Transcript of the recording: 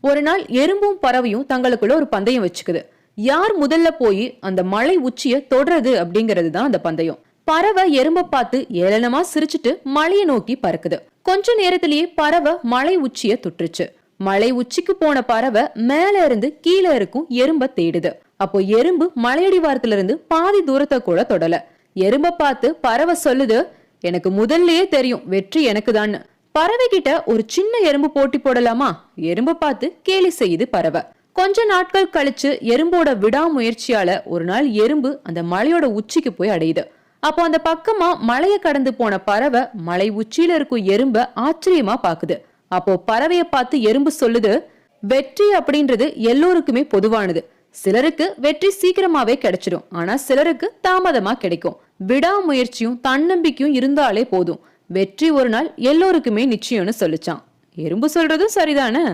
ஒரு நாள் எறும்பும் பறவையும் தங்களுக்குள்ள ஒரு பந்தயம் வச்சுக்குது. யார் முதல்ல போய் அந்த மலை உச்சிய தொடறது அப்படிங்கிறது தான் அந்த பந்தயம். பறவை எறும்ப பார்த்து ஏளனமா சிரிச்சுட்டு மலையை நோக்கி பறக்குது. கொஞ்ச நேரத்திலேயே பறவை மலை உச்சிய தொட்டுருச்சு. மலை உச்சிக்கு போன பறவை மேல இருந்து கீழே இருக்கும் எறும்ப தேடுது. அப்போ எறும்பு மலையடிவாரத்துல இருந்து பாதி தூரத்தை கூட தொடல. எறும்ப பார்த்து பறவை சொல்லுது, எனக்கு முதல்லயே தெரியும் வெற்றி எனக்கு தான். பறவை கிட்ட ஒரு சின்ன எறும்பு போட்டி போடலாமா? எறும்ப பார்த்து கேலி செய்யுது பறவை. கொஞ்ச நாட்கள் கழிச்சு எறும்போட விடாமுயற்சியால ஒரு நாள் எறும்பு அந்த மலையோட உச்சிக்கு போய் அடையுது. அப்போ அந்த பக்கமா மலையை கடந்து போன பறவை மலை உச்சியில இருக்கும் எறும்ப ஆச்சரியமா பாக்குது. அப்போ பறவைய பார்த்து எறும்பு சொல்லுது, வெற்றி அப்படின்றது எல்லோருக்குமே பொதுவானது. சிலருக்கு வெற்றி சீக்கிரமாவே கிடைச்சிடும், ஆனா சிலருக்கு தாமதமா கிடைக்கும். விடாமுயற்சியும் தன்னம்பிக்கையும் இருந்தாலே போதும், வெற்றி ஒரு நாள் எல்லோருக்குமே நிச்சயம்னு சொல்லிச்சான். எறும்பு சொல்றதும் சரிதானே?